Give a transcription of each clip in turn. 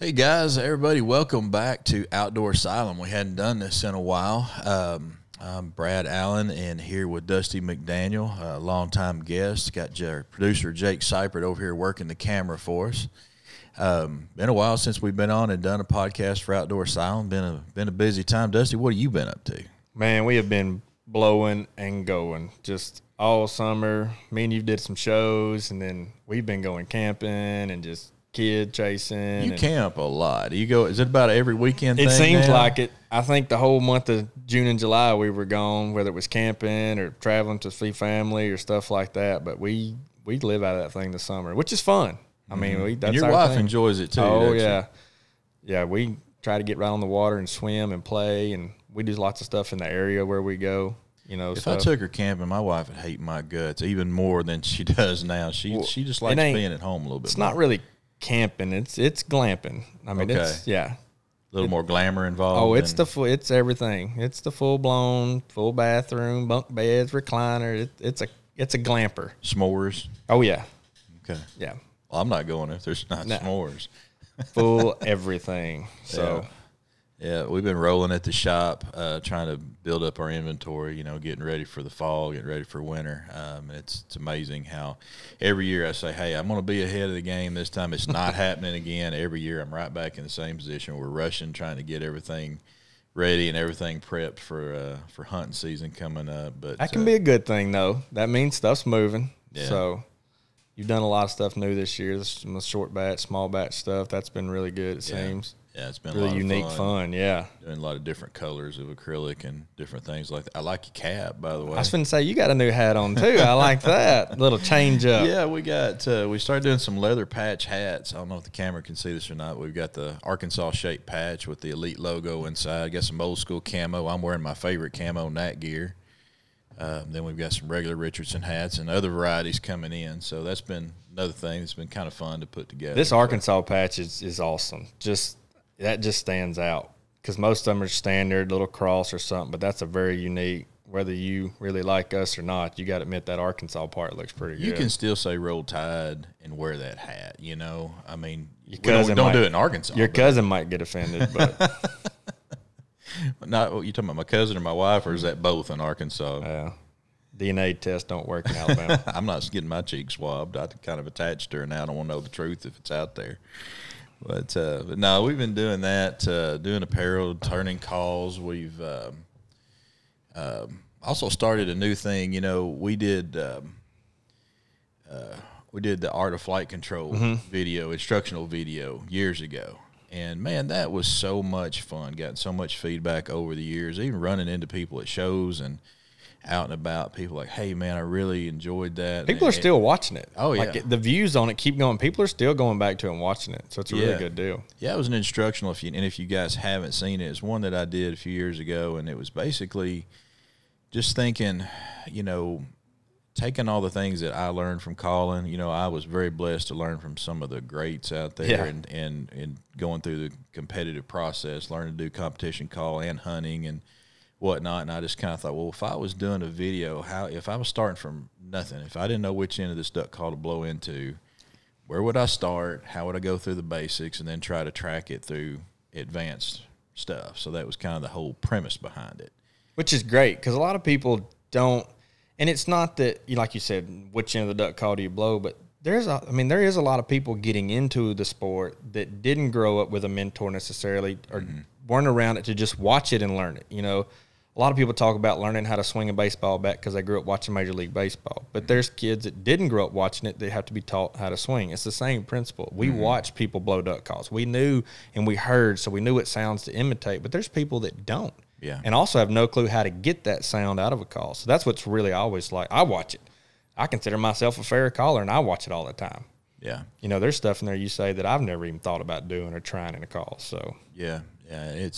Hey guys, everybody, welcome back to Outdoor Asylum. We hadn't done this in a while. I'm Brad Allen and here with Dusty McDaniel, a longtime guest. Got producer Jake Seipert over here working the camera for us. Been a while since we've been on and done a podcast for Outdoor Asylum. Been a busy time. Dusty, what have you been up to? Man, we have been blowing and going just all summer. Me and you did some shows, and then we've been going camping and just kid chasing. You camp a lot. Do you go? Is it about every weekend thing? It seems now? like it. I think the whole month of June and July we were gone, whether it was camping or traveling to see family or stuff like that. But we live out of that thing this summer, which is fun. I mean, that's and your our wife thing. enjoys it too. Oh doesn't yeah, yeah. We try to get right on the water and swim and play, and we do lots of stuff in the area where we go. You know, if I took her camping, my wife would hate my guts even more than she does now. She just likes being at home a little bit. It's more. not really camping. It's glamping. I mean, it's a little more glamour involved. Oh, it's everything. It's the full bathroom, bunk beds, recliner. It's a glamper. S'mores. Oh yeah. Okay. Yeah. Well, I'm not going if there's not s'mores. Full everything. So. Yeah, we've been rolling at the shop, trying to build up our inventory, getting ready for the fall, getting ready for winter. It's amazing how every year I say, hey, I'm going to be ahead of the game. This time it's not happening again. Every year I'm right back in the same position. We're rushing, trying to get everything ready and everything prepped for hunting season coming up. But that can be a good thing, though. That means stuff's moving. Yeah. So you've done a lot of stuff new this year. This short batch, small batch stuff. That's been really good, it seems. Yeah, it's been really a lot unique of fun. Yeah, doing a lot of different colors of acrylic and different things like that. I like your cap, by the way. I was going to say you got a new hat on too. I like that little change up. Yeah, we started doing some leather patch hats. I don't know if the camera can see this or not. We've got the Arkansas shaped patch with the Elite logo inside. Got some old school camo. I'm wearing my favorite camo Nat gear. Then we've got some regular Richardson hats and other varieties coming in. So that's been another thing that's been kind of fun to put together. This Arkansas patch is awesome. That just stands out because most of them are standard, little cross or something, but that's a very unique, whether you really like us or not, you got to admit that Arkansas part looks pretty good. You can still say Roll Tide and wear that hat, I mean, your cousin don't do it in Arkansas. Your cousin might get offended, but. Not you talking about my cousin or my wife, or is that both in Arkansas? Yeah. DNA tests don't work in Alabama. I'm not getting my cheek swabbed. I kind of attached to her now. I don't want to know the truth if it's out there. But no, we've been doing that, doing apparel, turning calls. We've also started a new thing. We did the Art of Flight Control video, instructional video years ago. And, man, that was so much fun. Gotten so much feedback over the years, even running into people at shows and out and about. People like, hey, man, I really enjoyed that. People are still watching it. Oh, yeah. Like the views on it keep going. People are still going back to it and watching it. So it's a really good deal. Yeah, it was an instructional. If you guys haven't seen it, it's one that I did a few years ago, and it was basically just thinking, taking all the things that I learned from calling. I was very blessed to learn from some of the greats out there and going through the competitive process, learning to do competition call and hunting and whatnot. And I just kind of thought, well, if I was doing a video, if I was starting from nothing, if I didn't know which end of this duck call to blow into, where would I start? How would I go through the basics and then try to track it through advanced stuff? So that was kind of the whole premise behind it. Which is great because a lot of people don't. And it's not that, like you said, which end of the duck call do you blow, but there is a lot of people getting into the sport that didn't grow up with a mentor necessarily or weren't around it to just watch it and learn it. A lot of people talk about learning how to swing a baseball bat because they grew up watching Major League Baseball. But there's kids that didn't grow up watching it that have to be taught how to swing. It's the same principle. We watched people blow duck calls. We knew and we heard, so we knew what sounds to imitate. But there's people that don't. Yeah. And also have no clue how to get that sound out of a call. So that's what's really always like. I watch it. I consider myself a fair caller, and I watch it all the time. Yeah. There's stuff in there you say that I've never even thought about doing or trying in a call. So yeah, I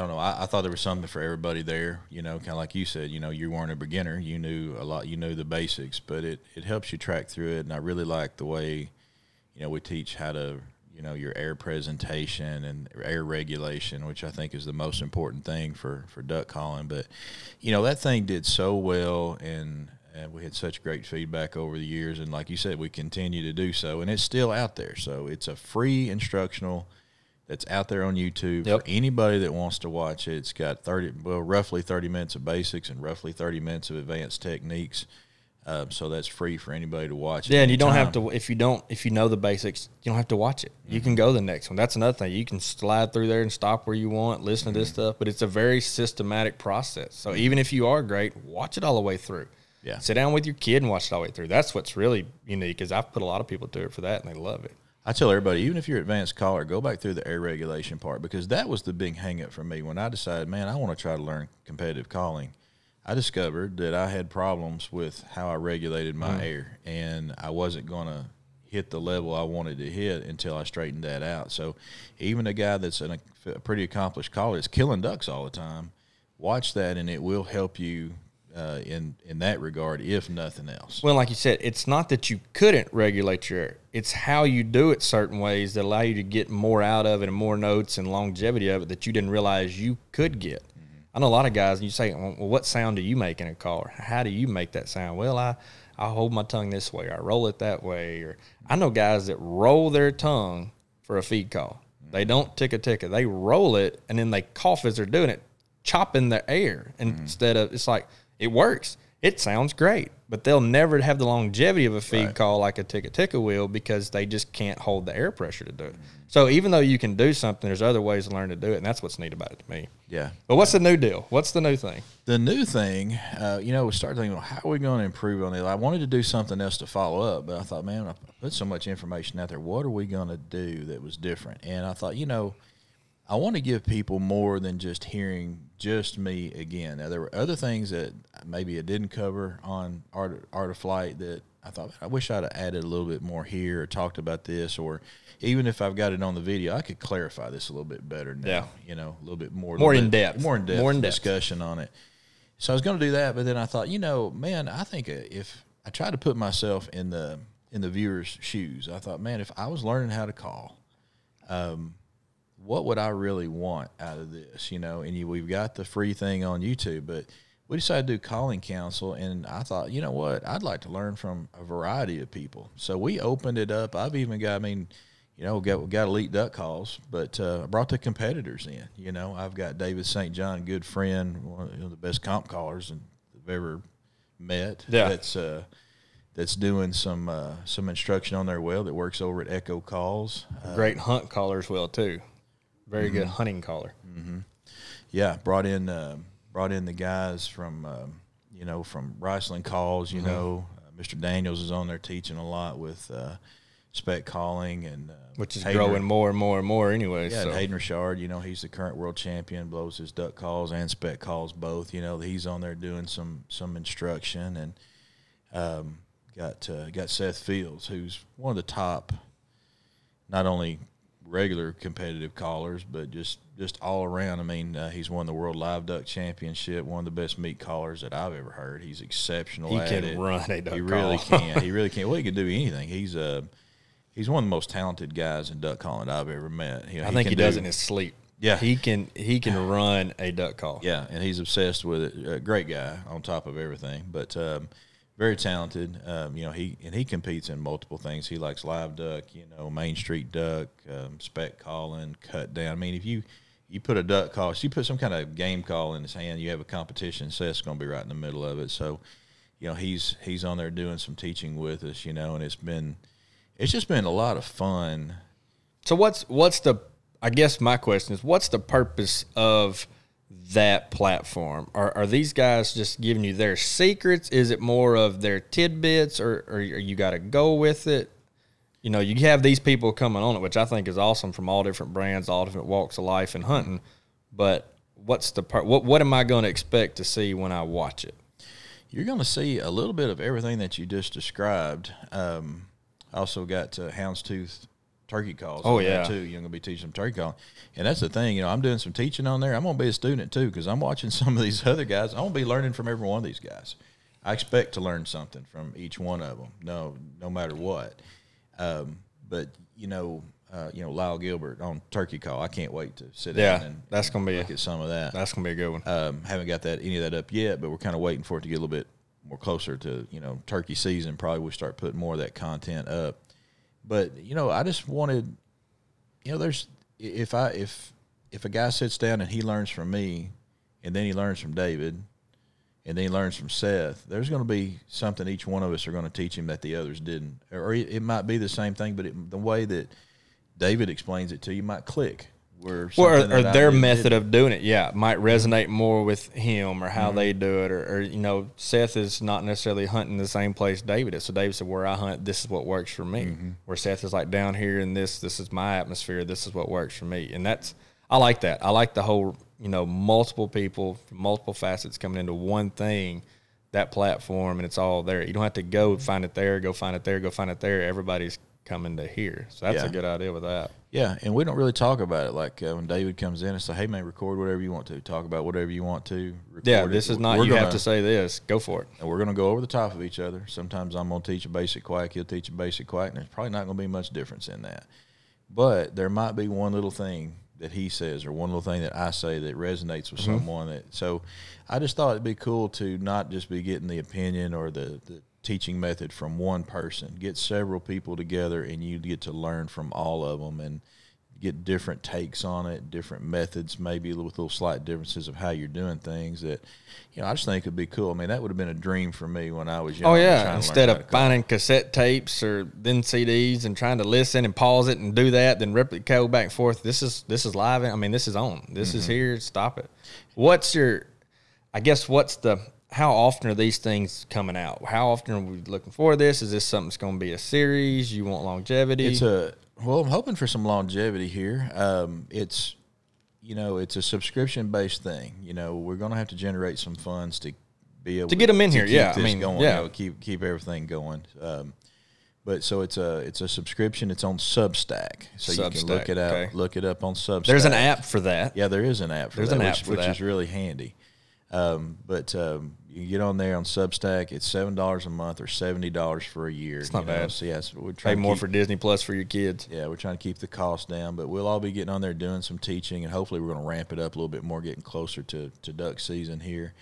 don't know. I thought there was something for everybody there, kind of like you said, you weren't a beginner. You knew a lot. You knew the basics, but it helps you track through it. And I really like the way, we teach how to, your air presentation and air regulation, which I think is the most important thing for duck calling. But, that thing did so well and and we had such great feedback over the years. And like you said, we continue to do so, and it's still out there. So it's a free instructional that's out there on YouTube for anybody that wants to watch it. It's got roughly 30 minutes of basics and roughly 30 minutes of advanced techniques. So that's free for anybody to watch. Yeah, and you don't have to if you know the basics, you don't have to watch it. You can go to the next one. That's another thing. You can slide through there and stop where you want, listen to this stuff, but it's a very systematic process. So even if you are great, watch it all the way through. Yeah. Sit down with your kid and watch it all the way through. That's what's really unique, because I've put a lot of people through it for that, and they love it. I tell everybody, even if you're an advanced caller, go back through the air regulation part, because that was the big hang-up for me. When I decided, man, I want to try to learn competitive calling, I discovered that I had problems with how I regulated my air, and I wasn't going to hit the level I wanted to hit until I straightened that out. So even a guy that's a pretty accomplished caller that's killing ducks all the time, watch that, and it will help you in that regard, if nothing else. Well, like you said, it's not that you couldn't regulate your air. It's how you do it certain ways that allow you to get more out of it and more notes and longevity of it that you didn't realize you could get. I know a lot of guys, and you say, well, what sound do you make in a call? Or how do you make that sound? Well, I hold my tongue this way, or I roll it that way. Or I know guys that roll their tongue for a feed call. They don't ticka-ticka. They roll it, and then they cough as they're doing it, chopping the air. And instead of, it's like, it works. It sounds great. But they'll never have the longevity of a feed call like a ticka-ticka will, because they just can't hold the air pressure to do it. So even though you can do something, there's other ways to learn to do it, and that's what's neat about it to me. Yeah. But what's the new deal? What's the new thing? The new thing, we started thinking, well, how are we going to improve on it? I wanted to do something else to follow up, but I thought, man, I put so much information out there. What are we going to do that was different? And I thought, I want to give people more than just hearing just me again. Now, there were other things that maybe I didn't cover on Art of Flight that I thought, I wish I'd have added a little bit more here, or talked about this, or even if I've got it on the video, I could clarify this a little bit better now. A little bit more in depth. More in depth discussion on it. So I was going to do that, but then I thought, man, I think if I tried to put myself in the viewer's shoes, I thought, man, if I was learning how to call, what would I really want out of this? And we've got the free thing on YouTube, but we decided to do Calling Counsel, and I thought, you know what, I'd like to learn from a variety of people. So we opened it up. I've even got, got elite duck calls, but I brought the competitors in. I've got David St. John, good friend, one of the best comp callers I've ever met. Yeah. That's doing some instruction on their well, that works over at Echo Calls. Great hunt caller as well, too. Very good hunting caller. Yeah, brought in the guys from from Riceland Calls. Mr. Daniels is on there teaching a lot with spec calling, and which is growing more and more and more anyway. Yeah, so. Hayden Richard, he's the current world champion, blows his duck calls and spec calls both. He's on there doing some instruction, and got Seth Fields, who's one of the top, not only regular competitive callers, but just all around. I mean, he's won the World Live Duck Championship, one of the best meat callers that I've ever heard. He's exceptional at it. He can run a duck call. He really can. He really can. Well, he can do anything. He's one of the most talented guys in duck calling I've ever met. I think he does it in his sleep. Yeah. He can run a duck call. Yeah, and he's obsessed with it. A great guy on top of everything, but very talented. He competes in multiple things. He likes live duck, Main Street duck, spec calling, cut down. I mean, if you put a duck call, so you put some kind of game call in his hand, you have a competition, Seth's going to be right in the middle of it. So, he's on there doing some teaching with us, and it's just been a lot of fun. So what's the, I guess my question is, what's the purpose of that platform? Are these guys just giving you their secrets? Is it more of their tidbits, or you got to go with it? You have these people coming on it, which I think is awesome, from all different brands, all different walks of life and hunting. But what's the part? What am I going to expect to see when I watch it? You're going to see a little bit of everything that you just described. I also got Houndstooth turkey calls. Oh, yeah. Too. You're going to be teaching some turkey calling. And that's the thing, I'm doing some teaching on there. I'm going to be a student too, because I'm watching some of these other guys. I'm going to be learning from every one of these guys. I expect to learn something from each one of them, no matter what. But Lyle Gilbert on turkey call, I can't wait to sit down and that's gonna be look at some of that. That's gonna be a good one. Haven't got any of that up yet, but we're kind of waiting for it to get a little bit more closer to, turkey season, probably we'll start putting more of that content up. But, I just wanted, there's if a guy sits down and he learns from me, and then he learns from David, and then he learns from Seth, there's going to be something each one of us are going to teach him that the others didn't. Or it might be the same thing, but the way that David explains it to you might click. Or their method of doing it, might resonate more with him or how they do it. Or, Seth is not necessarily hunting the same place David is. So David said, where I hunt, this is what works for me. Where Seth is like, down here in this is my atmosphere, this is what works for me. And I like that. I like the whole, multiple people, multiple facets coming into one thing, that platform, and it's all there. You don't have to go find it there, go find it there, go find it there. Everybody's coming to here. So that's a good idea with that. Yeah, and we don't really talk about it. Like when David comes in and say, hey, man, record whatever you want to. Talk about whatever you want to. This is not you have to say this. Go for it. And we're going to go over the top of each other. Sometimes I'm going to teach a basic quack. He'll teach a basic quack, and there's probably not going to be much difference in that. But there might be one little thing that he says or one little thing that I say that resonates with someone. So I just thought it'd be cool to not just be getting the opinion or the teaching method from one person. Get several people together, and you get to learn from all of them and get different takes on it, different methods, maybe with little slight differences of how you're doing things that, I just think it'd be cool. I mean, that would have been a dream for me when I was young. Oh, yeah. Instead of finding cassette tapes or then CDs and trying to listen and pause it and do that, then go back and forth. This is live. I mean, this is on. This is here. Stop it. How often are these things coming out? How often are we looking for this? Is this something that's going to be a series? You want longevity? Well, I'm hoping for some longevity here. It's a subscription-based thing. We're going to have to generate some funds to be able to get them in here. Keep everything going. But so it's a subscription. It's on Substack, so you can look it out. Okay. Look it up on Substack. There's an app for that. Yeah, there is an app for that, which is really handy. But you get on there on Substack. It's $7 a month or $70 for a year. It's not bad. So yes, we're pay trying more for Disney Plus for your kids. Yeah, we're trying to keep the cost down, but we'll all be getting on there doing some teaching, and hopefully we're going to ramp it up a little bit more, getting closer to duck season here.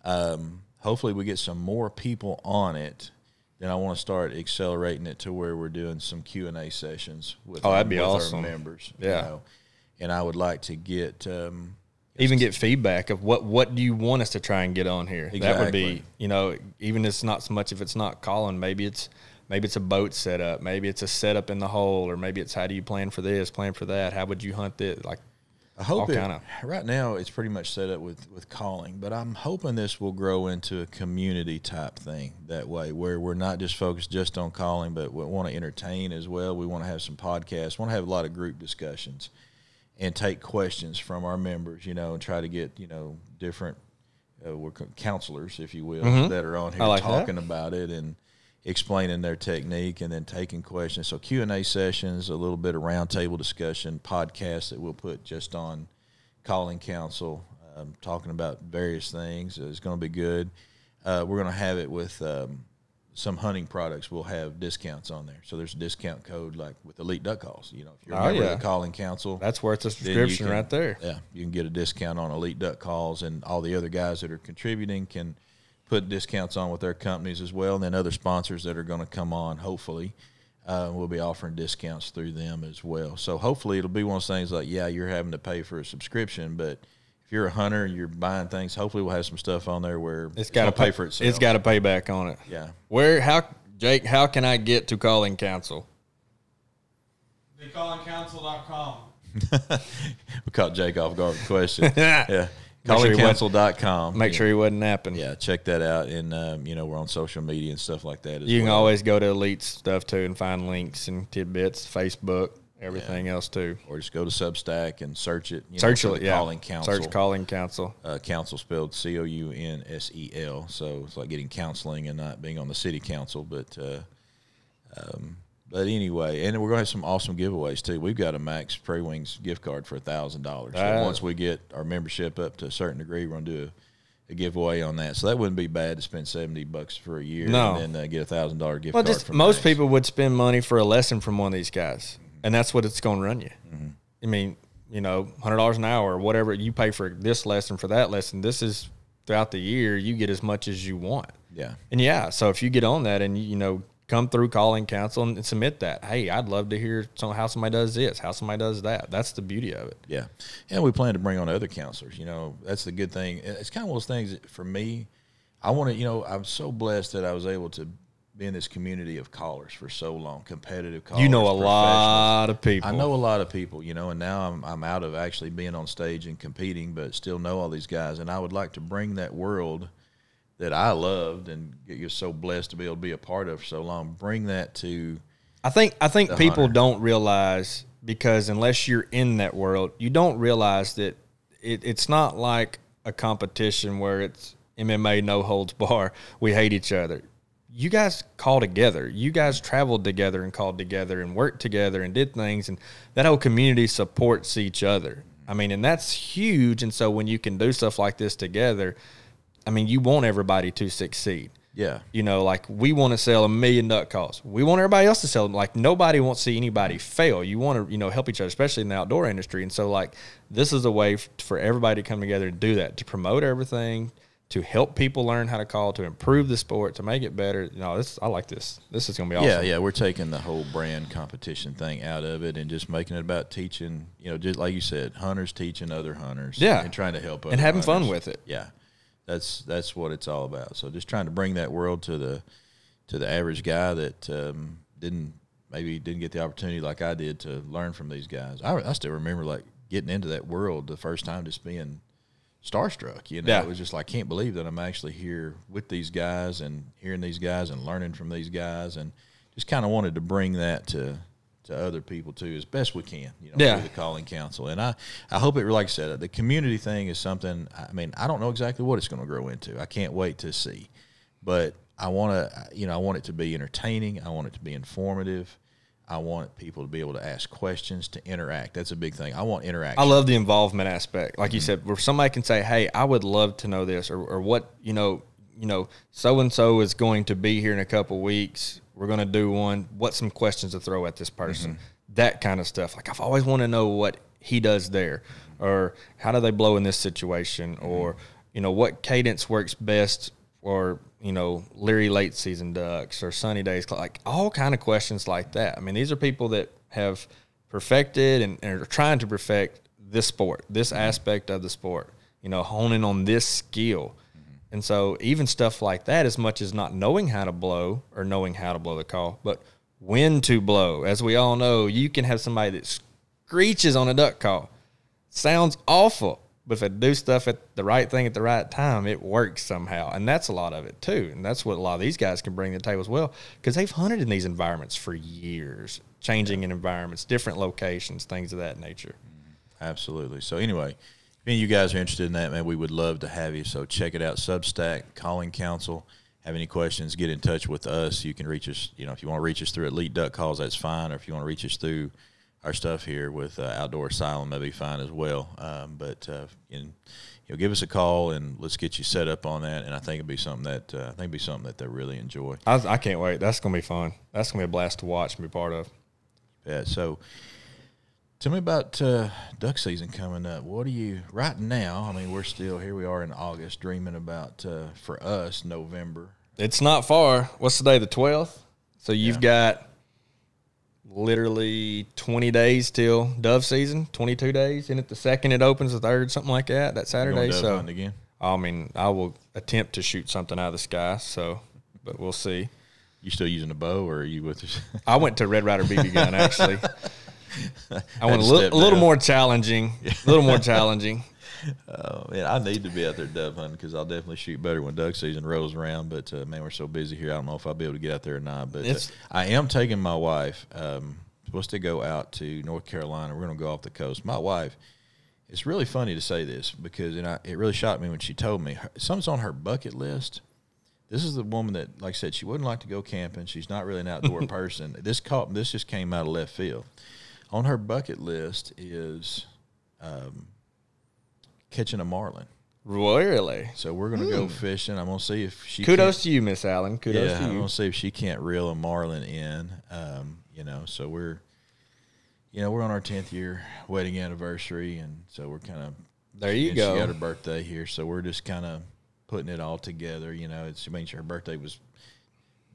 Hopefully we get some more people on it. Then I want to start accelerating it to where we're doing some Q&A sessions with that'd be awesome. Our members. Yeah, and I would like to get. Even get feedback of what do you want us to try and get on here. Exactly. That would be, even it's not so much if it's not calling, maybe it's a boat setup, maybe it's a setup in the hole, or maybe it's how do you plan for this, plan for that, how would you hunt this, like I hope right now it's pretty much set up with calling, but I'm hoping this will grow into a community type thing that way, where we're not just focused just on calling, but we want to entertain as well. We want to have some podcasts, want to have a lot of group discussions, and take questions from our members, and try to get, different we're counselors, if you will, that are on here talking about it and explaining their technique and then taking questions. So Q&A sessions, a little bit of roundtable discussion, podcasts that we'll put just on Calling Counsel, talking about various things. It's going to be good. We're going to have it with some hunting products. We'll have discounts on there. So there's a discount code like with Elite Duck Calls. If you're a member of the Calling Counsel. That's worth a subscription right there. Yeah, you can get a discount on Elite Duck Calls, and all the other guys that are contributing can put discounts on with their companies as well. And then other sponsors that are going to come on, hopefully, we'll be offering discounts through them as well. So hopefully it'll be one of those things like, you're having to pay for a subscription, but if you're a hunter and you're buying things, hopefully we'll have some stuff on there where it's got to pay for itself. It's got to pay back on it. Yeah. Jake, how can I get to Calling Counsel? TheCallingCounsel.com. We caught Jake off guard with the question. Yeah. CallingCounsel.com. Make sure he wasn't napping. Yeah, check that out. And, we're on social media and stuff like that as well. You can always go to Elite stuff, too, and find links and tidbits, Facebook, everything else, too. Or just go to Substack and search it. Search it, Calling Counsel. Search Calling Counsel. Counsel spelled Counsel. So it's like getting counseling and not being on the city council. But anyway, and we're going to have some awesome giveaways, too. We've got a Max Prairie Wings gift card for $1,000. So once we get our membership up to a certain degree, we're going to do a giveaway on that. So that wouldn't be bad to spend $70 for a year and then get a $1,000 gift card from most people would spend money for a lesson from one of these guys, and that's what it's going to run you. I mean, $100 an hour or whatever you pay for this lesson, for that lesson. This is throughout the year, you get as much as you want. Yeah. And so if you get on that and, come through Calling Counsel and submit that, hey, I'd love to hear how somebody does this, how somebody does that. That's the beauty of it. Yeah. And we plan to bring on other counselors. That's the good thing. It's kind of one of those things that for me, I want to, I'm so blessed that I was able to be in this community of callers for so long, competitive callers. You know a lot of people. I know a lot of people, and now I'm out of actually being on stage and competing, but still know all these guys. And I would like to bring that world that I loved and you're so blessed to be able to be a part of for so long, bring that to I think people hunter. don't realize, because unless you're in that world, you don't realize that it's not like a competition where it's MMA no holds bar. We hate each other. You guys call together. You guys traveled together and called together and worked together and did things, and that whole community supports each other. I mean, and that's huge. And so when you can do stuff like this together, I mean, you want everybody to succeed. Yeah. Like we want to sell 1 million duck calls. We want everybody else to sell them. Like nobody wants to see anybody fail. You want to, help each other, especially in the outdoor industry. And so like this is a way for everybody to come together and do that, to promote everything, to help people learn how to call, to improve the sport, to make it better. I like this. This is going to be awesome. Yeah, we're taking the whole brand competition thing out of it and just making it about teaching, just like you said, hunters teaching other hunters. Yeah. And trying to help other and having hunters. fun with it. Yeah. That's what it's all about. So just trying to bring that world to the average guy that didn't get the opportunity like I did to learn from these guys. I still remember like getting into that world the first time, just being starstruck. Yeah. It was just like, I can't believe that I'm actually here with these guys and hearing these guys and learning from these guys, and just kind of wanted to bring that to other people too, as best we can, through the Calling Counsel. And I hope it, like I said, the community thing is something, I mean, I don't know exactly what it's going to grow into. I can't wait to see, but I want to, I want it to be entertaining. I want it to be informative. I want people to be able to ask questions, to interact. That's a big thing. I want interaction. I love the involvement aspect. Like you said, where somebody can say, hey, I would love to know this, or what, so-and-so is going to be here in a couple weeks. We're going to do one. What's some questions to throw at this person? That kind of stuff. Like I've always wanted to know what he does there, or how do they blow in this situation, or, what cadence works best, or, Leary late season ducks or sunny days, like all kind of questions like that. I mean, these are people that have perfected and are trying to perfect this sport, this aspect of the sport, honing on this skill. And so even stuff like that, as much as not knowing how to blow or knowing how to blow the call, but when to blow. As we all know, you can have somebody that screeches on a duck call. Sounds awful, but if they do stuff at the right thing at the right time, it works somehow. And that's a lot of it too. And that's what a lot of these guys can bring to the table as well, because they've hunted in these environments for years, changing in environments, different locations, things of that nature. Absolutely. So anyway, if any of you guys are interested in that, man, we would love to have you. So check it out, Substack, Calling Counsel. Have any questions, get in touch with us. You can reach us, if you want to reach us through Elite Duck Calls, that's fine. Or if you want to reach us through our stuff here with Outdoor Asylum, that'd be fine as well. But give us a call and let's get you set up on that. And I think it'd be something that they really enjoy. I can't wait. That's going to be fun. That's going to be a blast to watch and be part of. Yeah. So tell me about duck season coming up. What are you right now? I mean, we're still here. We are in August, dreaming about for us November. It's not far. What's the day? The 12th. So you've got literally 20 days till dove season. 22 days, and at the second it opens, the third, something like that. That Saturday. Dove hunting again? I mean, I will attempt to shoot something out of the sky. So, but we'll see. You still using a bow, or are you with us? I went to Red Rider BB gun actually. I went a little more challenging. A little more challenging. Oh, man, I need to be out there dove hunting because I'll definitely shoot better when duck season rolls around. But, man, we're so busy here. I don't know if I'll be able to get out there or not. But I am taking my wife. Supposed to go out to North Carolina. We're going to go off the coast. My wife, it's really funny to say this because it really shocked me when she told me. Something's on her bucket list. This is the woman that, like I said, she wouldn't like to go camping. She's not really an outdoor person. This just came out of left field. On her bucket list is catching a marlin. Really? So we're going to go fishing. I'm going to see if she Kudos to you, Miss Allen. Kudos to you. I'm going to see if she can't reel a marlin in. So we're on our 10th year wedding anniversary, and so we're kind of there you go. She got her birthday here, so we're just kind of putting it all together. You know, it's, I mean, her birthday was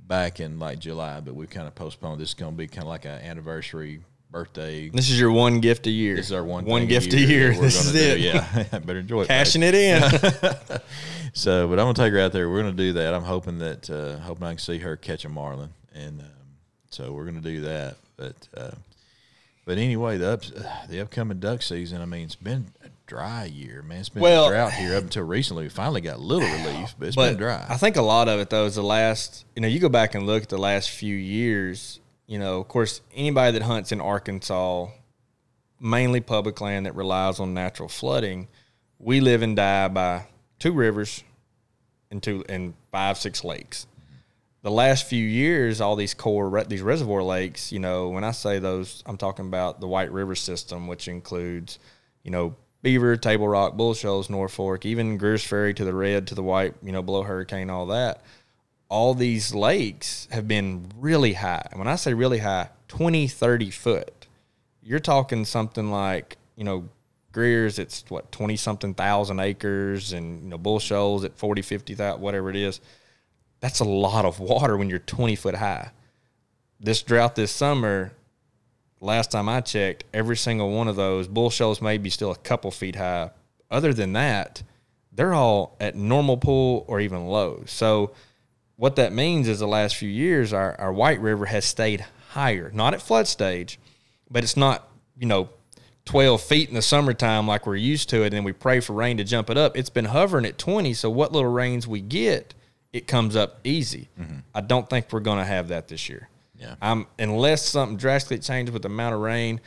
back in like July, but we've kind of postponed. This is going to be kind of like an anniversary birthday. This is your one gift a year. This is our one gift a year. This is it. Yeah, better enjoy it. Cashing it in. So, but I'm gonna take her out there. We're gonna do that. I'm hoping that hoping I can see her catch a marlin, and so we're gonna do that. But anyway, the upcoming duck season. I mean, it's been a dry year, man. It's been a drought here up until recently. We finally got a little relief, but it's been dry. I think a lot of it though is the last. You know, you go back and look at the last few years. You know, of course, anybody that hunts in Arkansas, mainly public land that relies on natural flooding, we live and die by 2 rivers and 5-6 lakes. The last few years, all these these reservoir lakes, you know, when I say those, I'm talking about the White River system, which includes, you know, Beaver, Table Rock, Bull Shoals, North Fork, even Greer's Ferry to the red, to the white, you know, below Hurricane, all that. All these lakes have been really high. And when I say really high, 20, 30 foot. You're talking something like, you know, Greer's, it's what, 20-something thousand acres, and, you know, Bull Shoals at 40, 50,000, whatever it is. That's a lot of water when you're 20 foot high. This drought this summer, last time I checked, every single one of those, Bull Shoals may be still a couple feet high. Other than that, they're all at normal pool or even low. So what that means is the last few years, our White River has stayed higher, not at flood stage, but it's not, you know, 12 feet in the summertime like we're used to it, and then we pray for rain to jump it up. It's been hovering at 20, so what little rains we get, it comes up easy. Mm-hmm. I don't think we're going to have that this year. Yeah. Unless something drastically changes with the amount of rain,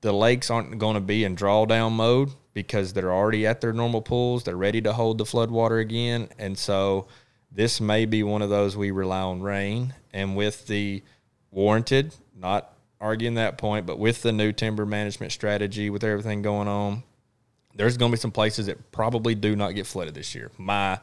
the lakes aren't going to be in drawdown mode because they're already at their normal pools. They're ready to hold the flood water again, and so this may be one of those we rely on rain. And with the warranted, not arguing that point, but with the new timber management strategy, with everything going on, there's going to be some places that probably do not get flooded this year. My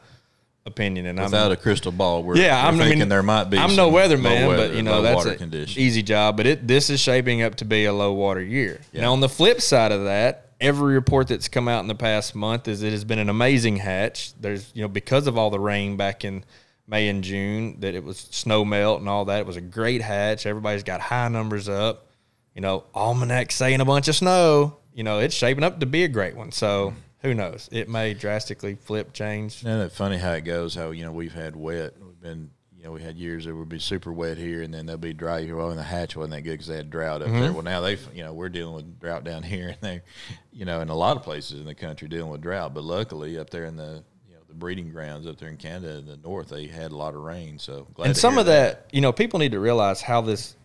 opinion. And without a crystal ball, we're thinking there might be. I'm no weatherman, but you know that's an conditions. Easy job. But this is shaping up to be a low water year. Yeah. Now on the flip side of that, every report that's come out in the past month is it has been an amazing hatch. There's, you know, because of all the rain back in May and June, that it was snow melt and all that. It was a great hatch. Everybody's got high numbers up. You know, almanac saying a bunch of snow. You know, it's shaping up to be a great one. So who knows? It may drastically change. Isn't it funny how it goes? How, you know, we've had wet. We've been, you know, we had years that would be super wet here, and then they'll be dry here. Well, and the hatch wasn't that good because they had drought up there. Well, now you know, we're dealing with drought down here, and they, you know, in a lot of places in the country dealing with drought. But luckily, up there in the, you know, the breeding grounds up there in Canada in the north, they had a lot of rain. So glad. And some of that, you know, people need to realize how this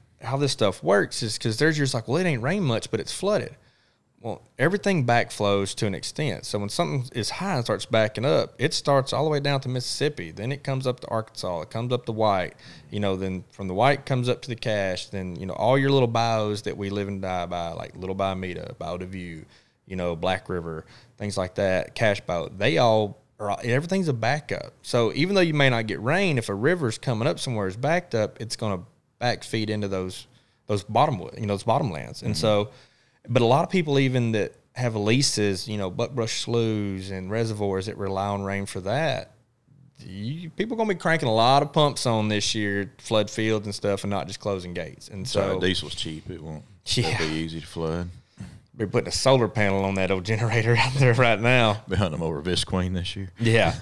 stuff works is because there's just like, well, it ain't rain much, but it's flooded. Well, everything backflows to an extent. So when something is high and starts backing up, it starts all the way down to Mississippi. Then it comes up to Arkansas. It comes up to White. You know, then from the White comes up to the Cache. Then, you know, all your little bios that we live and die by, like Little Biomeda, Bio de View, you know, Black River, things like that, Cache Bio, they all are, everything's a backup. So even though you may not get rain, if a river's coming up somewhere is backed up, it's going to back feed into those bottomlands. And so, but a lot of people even that have leases, you know, buckbrush sloughs and reservoirs that rely on rain for that, people are going to be cranking a lot of pumps on this year, flood fields and stuff, and not just closing gates. And so diesel's cheap. It won't be easy to flood. We're putting a solar panel on that old generator out there right now. Be hunting them over Visqueen this year. Yeah.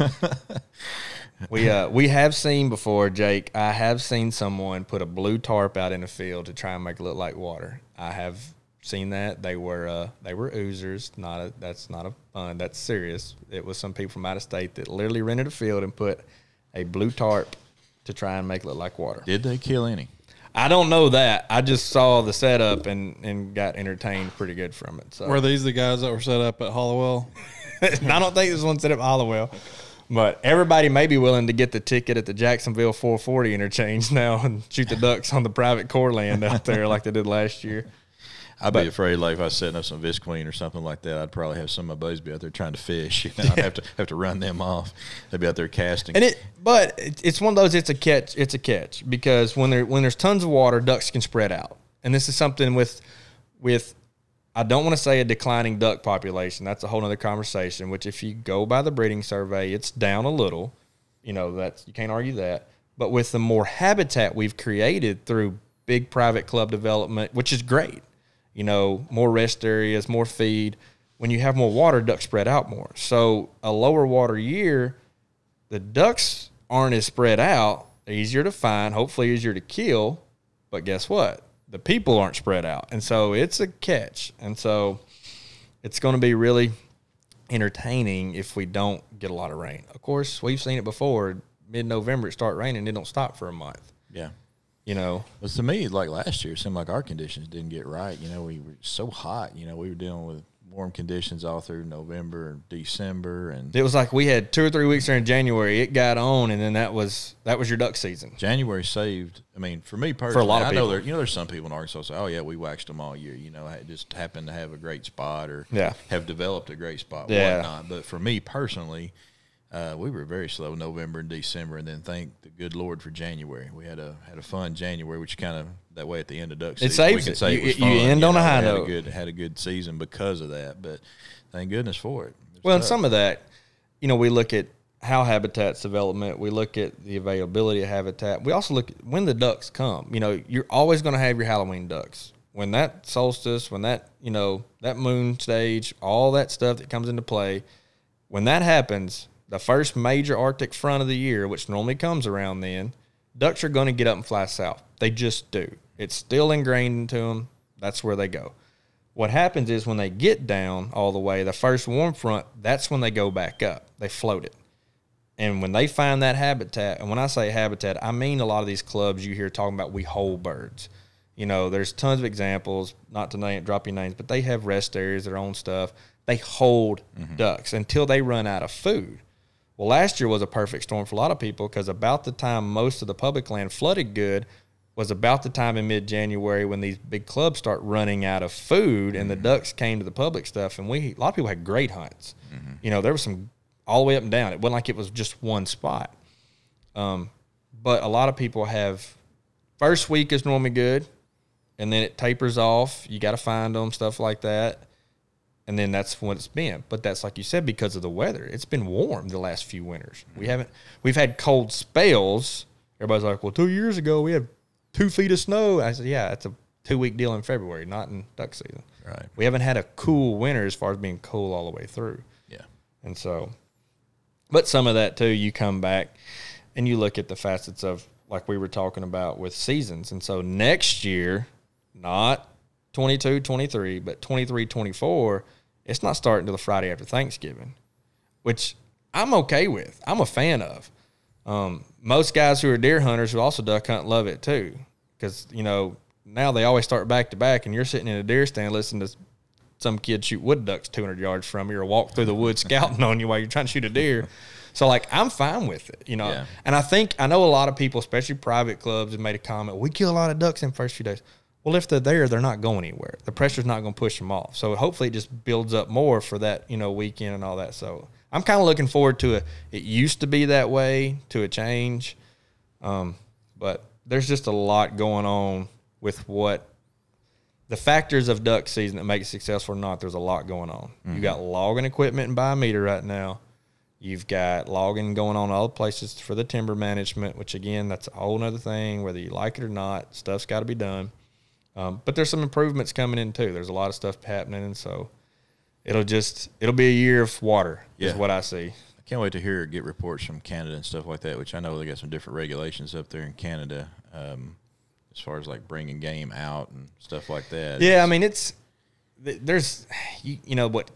We have seen before, Jake, I have seen someone put a blue tarp out in the field to try and make it look like water. I have seen that. They were oozers. That's not a fun. That's serious. It was some people from out of state that literally rented a field and put a blue tarp to try and make it look like water. Did they kill any? I don't know that. I just saw the setup and got entertained pretty good from it. So were these the guys that were set up at Hollowell? I don't think this one set up at Hollowell. But everybody may be willing to get the ticket at the Jacksonville 440 interchange now and shoot the ducks on the private core land out there like they did last year. I'd be afraid, like, if I was setting up some Visqueen or something like that, I'd probably have some of my buddies be out there trying to fish. You know, I'd have to run them off. They'd be out there casting. But it's one of those. It's a catch. It's a catch because when there's tons of water, ducks can spread out. And this is something with I don't want to say a declining duck population. That's a whole other conversation. Which, if you go by the breeding survey, it's down a little. You can't argue that. But with the more habitat we've created through big private club development, which is great, more rest areas, more feed. When you have more water, ducks spread out more. So a lower water year, the ducks aren't as spread out. They're easier to find, hopefully easier to kill. But guess what? The people aren't spread out. And so it's a catch. And so it's going to be really entertaining if we don't get a lot of rain. Of course, we've seen it before. Mid-November, it start raining. It don't stop for a month. Yeah. Well, to me, like last year, it seemed like our conditions didn't get right. We were so hot. We were dealing with warm conditions all through November and December, and it was like we had 2 or 3 weeks there in January. It got on, and then that was your duck season. January saved. I mean, for me personally, for a lot of people, I know there's some people in Arkansas say, "Oh yeah, we waxed them all year." I just happened to have a great spot or have developed a great spot, whatnot. But for me personally, we were very slow November and December, and then thank the good Lord for January. We had a fun January, which kind of that way at the end of duck season. It saves we can say it was you fun. end on a high note. Had a good season because of that, but thank goodness for it. Well, and some of that, we look at how habitat's development. We look at the availability of habitat. We also look at when the ducks come. You're always going to have your Halloween ducks. When that solstice, when that, that moon stage, all that stuff that comes into play, when that happens, the first major Arctic front of the year, which normally comes around then, ducks are going to get up and fly south. They just do. It's still ingrained into them. That's where they go. What happens is when they get down all the way, the first warm front, that's when they go back up. They float it. And when they find that habitat, and when I say habitat, I mean a lot of these clubs you hear talking about, we hold birds. There's tons of examples, not to drop your names, but they have rest areas, their own stuff. They hold ducks until they run out of food. Well, last year was a perfect storm for a lot of people because about the time most of the public land flooded good was about the time in mid-January when these big clubs start running out of food and the ducks came to the public stuff. And a lot of people had great hunts. There was some all the way up and down. It wasn't like it was just one spot. But a lot of people have first week is normally good, and then it tapers off. You got to find them, stuff like that. And then that's what it's been. But that's like you said, because of the weather. It's been warm the last few winters. We've had cold spells. Everybody's like, well, 2 years ago we had 2 feet of snow. I said, yeah, it's a 2-week deal in February, not in duck season. Right. We haven't had a cool winter as far as being cool all the way through. Yeah. And so, but some of that too, you come back and you look at the facets of, like we were talking about with seasons. And so next year, not 22, 23, but 23, 24, it's not starting until the Friday after Thanksgiving, which I'm okay with. I'm a fan of. Most guys who are deer hunters who also duck hunt love it too, because now they always start back to back, and you're sitting in a deer stand listening to some kid shoot wood ducks 200 yards from you, or walk through the woods scouting on you while you're trying to shoot a deer. So I'm fine with it, Yeah. And I know a lot of people, especially private clubs, have made a comment. We kill a lot of ducks in the first few days. Well, if they're there, they're not going anywhere. The pressure's not going to push them off. So hopefully it just builds up more for that, weekend and all that. So I'm kind of looking forward to it. It used to be that way, to a change. But there's just a lot going on with what the factors of duck season that make it successful or not. There's a lot going on. You got logging equipment and biometer right now. You've got logging going on all the places for the timber management, which again, that's a whole other thing. Whether you like it or not, stuff's got to be done. But there's some improvements coming in too. There's a lot of stuff happening, and so it'll be a year of water is what I see. I can't wait to get reports from Canada and stuff like that, which I know they got some different regulations up there in Canada as far as like bringing game out and stuff like that. Yeah, I mean, there's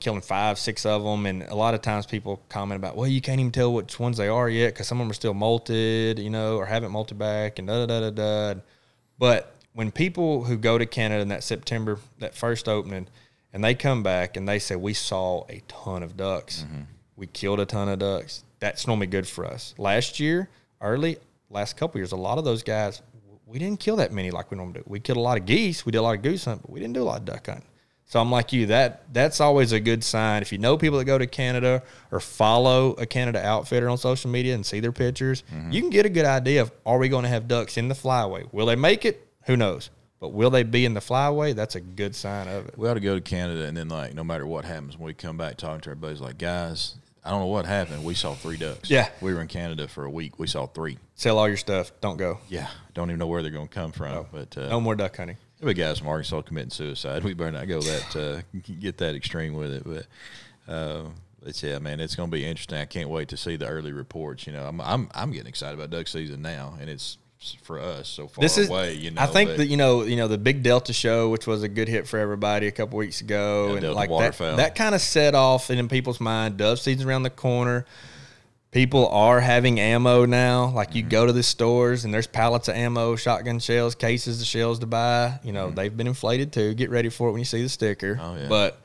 killing 5, 6 of them, and a lot of times people comment about, well, you can't even tell which ones they are yet because some of them are still molted, or haven't molted back, and da-da-da-da-da. But when people who go to Canada in that September, that first opening, and they come back and they say, we saw a ton of ducks. We killed a ton of ducks. That's normally good for us. Last couple years, a lot of those guys, we didn't kill that many like we normally do. We killed a lot of geese. We did a lot of goose hunting, but we didn't do a lot of duck hunting. So I'm like you, that's always a good sign. If you know people that go to Canada or follow a Canada outfitter on social media and see their pictures, you can get a good idea of, are we going to have ducks in the flyway? Will they make it? Who knows? But will they be in the flyway? That's a good sign of it. We ought to go to Canada, and then, no matter what happens, when we come back talking to our buddies, guys, I don't know what happened. We saw 3 ducks. Yeah. We were in Canada for a week. We saw 3. Sell all your stuff. Don't go. Yeah. Don't even know where they're going to come from. No. But no more duck hunting. There'll be guys from Arkansas committing suicide. We better not go that get that extreme with it. But yeah, man, it's going to be interesting. I can't wait to see the early reports. You know, I'm getting excited about duck season now, and it's for us so far away. You know, I think that you know the big Delta show, which was a good hit for everybody a couple weeks ago, and Delta like waterfowl. that kind of set off in people's mind. Dove season's around the corner. People are having ammo now. Like you go to the stores and there's pallets of ammo, shotgun shells, cases of shells to buy. You know, they've been inflated too. Get ready for it when you see the sticker. Oh, yeah. But,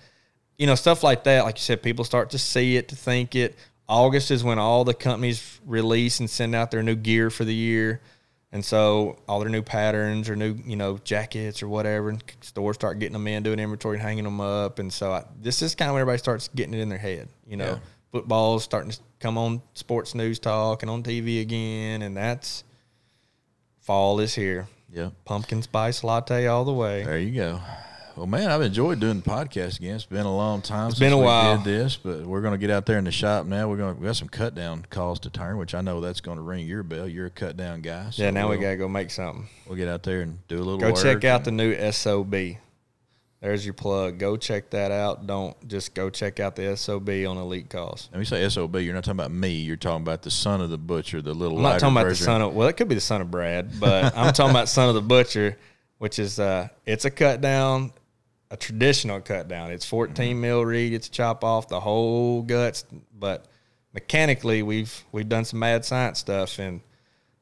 you know, stuff like that, like you said, people start to see it, to think it. August is when all the companies release and send out their new gear for the year. And so all their new patterns or new, you know, jackets or whatever, and stores start getting them in, doing inventory and hanging them up. And so this is kind of when everybody starts getting it in their head, you know. Yeah. Football's starting to come on sports news talk and on TV again, and that's fall is here. Yeah. Pumpkin spice latte all the way. There you go. Well, man, I've enjoyed doing the podcast again. It's been a long time since been a we while. did this, but we're going to get out there in the shop now. We got some cut down calls to turn, which I know that's going to ring your bell. You're a cut down guy. So Yeah, now we got to go make something. We'll get out there and do a little Go work. check out the new SOB. There's your plug. Go check that out. Don't just go check out the SOB on Elite Calls. When you say SOB, you're not talking about me. You're talking about the son of the butcher, the little I'm not talking about the version. son of, well, it could be the son of Brad, but I'm talking about son of the butcher, which is, it's a cut down, a traditional cut down. It's 14 mil reed. It's chop off the whole guts, but mechanically we've done some mad science stuff, and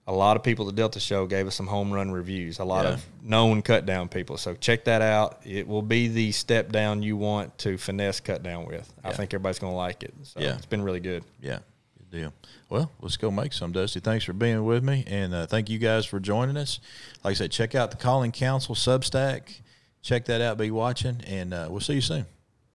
a lot of people at the Delta Show gave us some home run reviews, a lot of known cut down people. So check that out. It will be the step down you want to finesse cut down with. I think everybody's going to like it. So it's been really good. Yeah, good deal. Well, let's go make some, Dusty. Thanks for being with me, and thank you guys for joining us. Like I said, check out the Calling Counsel Substack. Check that out. Be watching, and we'll see you soon.